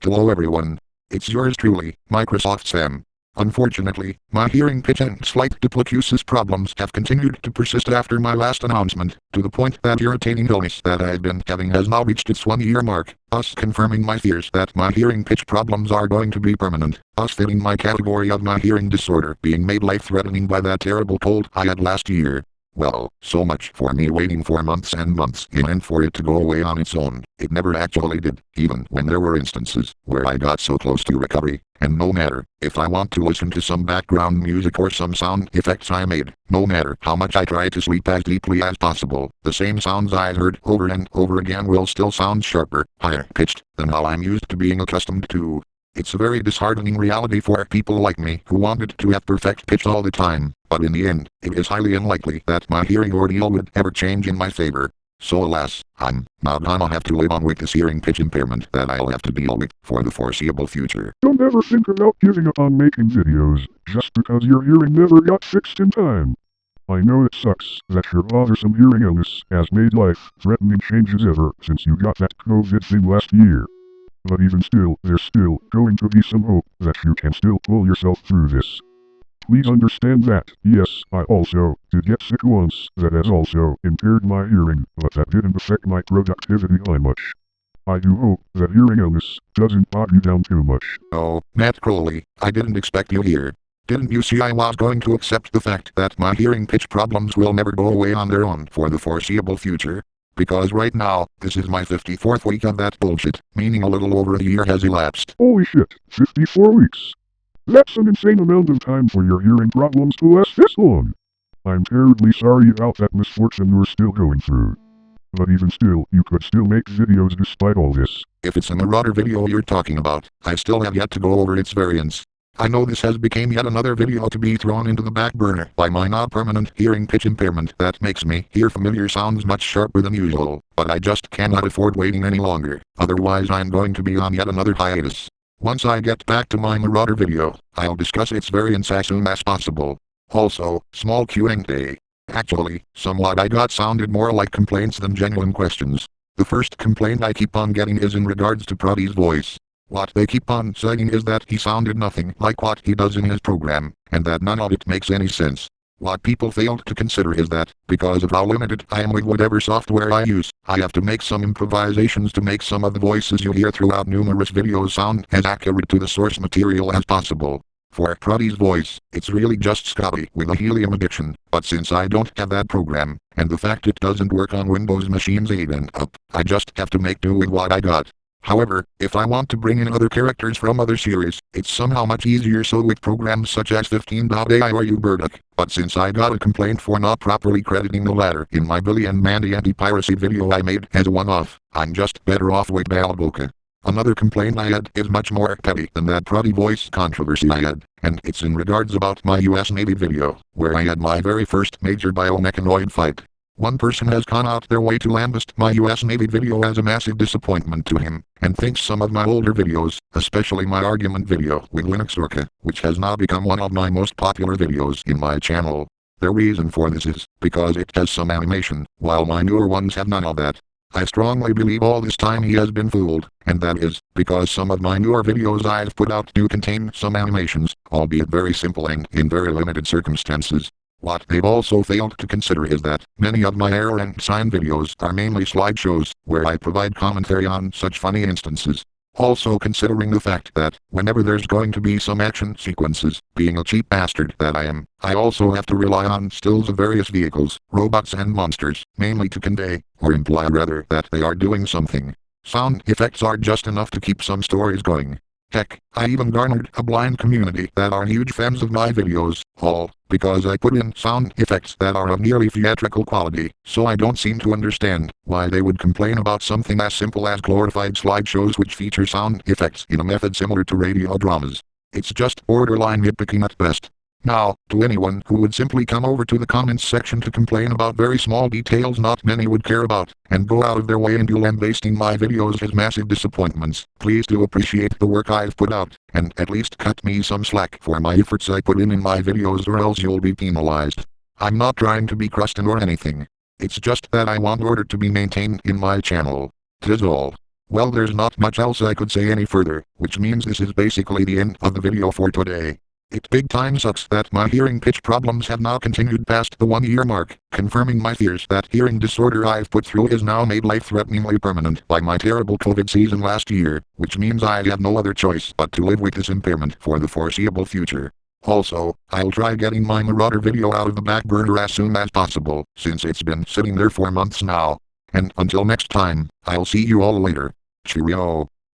Hello everyone. It's yours truly, Microsoft Sam. Unfortunately, my hearing pitch and slight duplicusis problems have continued to persist after my last announcement, to the point that irritating illness that I've been having has now reached its 1-year mark, thus confirming my fears that my hearing pitch problems are going to be permanent, thus fitting my category of my hearing disorder being made life-threatening by that terrible cold I had last year. Well, so much for me waiting for months and months and for it to go away on its own. It never actually did, even when there were instances where I got so close to recovery. And no matter if I want to listen to some background music or some sound effects I made, no matter how much I try to sleep as deeply as possible, the same sounds I heard over and over again will still sound sharper, higher pitched than how I'm used to being accustomed to. It's a very disheartening reality for people like me who wanted to have perfect pitch all the time, but in the end, it is highly unlikely that my hearing ordeal would ever change in my favor. So alas, I'm now gonna have to live on with this hearing pitch impairment that I'll have to deal with for the foreseeable future. Don't ever think about giving up on making videos, just because your hearing never got fixed in time. I know it sucks that your bothersome hearing illness has made life-threatening changes ever since you got that COVID thing last year. But even still, there's still going to be some hope that you can still pull yourself through this. Please understand that, yes, I also did get sick once. That has also impaired my hearing, but that didn't affect my productivity by much. I do hope that hearing illness doesn't bog you down too much. Oh, Matt Crowley, I didn't expect you here. Didn't you see I was going to accept the fact that my hearing pitch problems will never go away on their own for the foreseeable future? Because right now, this is my 54th week of that bullshit, meaning a little over a year has elapsed. Holy shit, 54 weeks. That's an insane amount of time for your hearing problems to last this long. I'm terribly sorry about that misfortune you're still going through. But even still, you could still make videos despite all this. If it's a Marauder video you're talking about, I still have yet to go over its variants. I know this has become yet another video to be thrown into the back burner by my now permanent hearing pitch impairment that makes me hear familiar sounds much sharper than usual, but I just cannot afford waiting any longer, otherwise I'm going to be on yet another hiatus. Once I get back to my Marauder video, I'll discuss its variants as soon as possible. Also, small Q&A. Actually, somewhat I got sounded more like complaints than genuine questions. The first complaint I keep on getting is in regards to Proddy's voice. What they keep on saying is that he sounded nothing like what he does in his program, and that none of it makes any sense. What people failed to consider is that, because of how limited I am with whatever software I use, I have to make some improvisations to make some of the voices you hear throughout numerous videos sound as accurate to the source material as possible. For Proddy's voice, it's really just Scotty with a helium addiction, but since I don't have that program, and the fact it doesn't work on Windows machines 8 and up, I just have to make do with what I got. However, if I want to bring in other characters from other series, it's somehow much easier so with programs such as 15.ai or Uberduck, but since I got a complaint for not properly crediting the latter in my Billy and Mandy anti-piracy video I made as a one-off, I'm just better off with Balboca. Another complaint I had is much more petty than that Proddy voice controversy I had, and it's in regards about my US Navy video, where I had my very first major biomechanoid fight. One person has gone out their way to lambaste my US Navy video as a massive disappointment to him, and thinks some of my older videos, especially my argument video with Linux Orca, which has now become one of my most popular videos in my channel. The reason for this is because it has some animation, while my newer ones have none of that. I strongly believe all this time he has been fooled, and that is because some of my newer videos I've put out do contain some animations, albeit very simple and in very limited circumstances. What they've also failed to consider is that many of my error and sign videos are mainly slideshows, where I provide commentary on such funny instances. Also considering the fact that, whenever there's going to be some action sequences, being a cheap bastard that I am, I also have to rely on stills of various vehicles, robots and monsters, mainly to convey, or imply rather, that they are doing something. Sound effects are just enough to keep some stories going. Heck, I even garnered a blind community that are huge fans of my videos, all because I put in sound effects that are of nearly theatrical quality, so I don't seem to understand why they would complain about something as simple as glorified slideshows which feature sound effects in a method similar to radio dramas. It's just borderline nitpicking at best. Now, to anyone who would simply come over to the comments section to complain about very small details not many would care about, and go out of their way into lambasting my videos as massive disappointments, please do appreciate the work I've put out, and at least cut me some slack for my efforts I put in my videos, or else you'll be penalized. I'm not trying to be crusting or anything. It's just that I want order to be maintained in my channel. 'Tis all. Well, there's not much else I could say any further, which means this is basically the end of the video for today. It big time sucks that my hearing pitch problems have now continued past the 1 year mark, confirming my fears that hearing disorder I've put through is now made life-threateningly permanent by my terrible COVID season last year, which means I have no other choice but to live with this impairment for the foreseeable future. Also, I'll try getting my Marauder video out of the back burner as soon as possible, since it's been sitting there for months now. And until next time, I'll see you all later. Cheerio.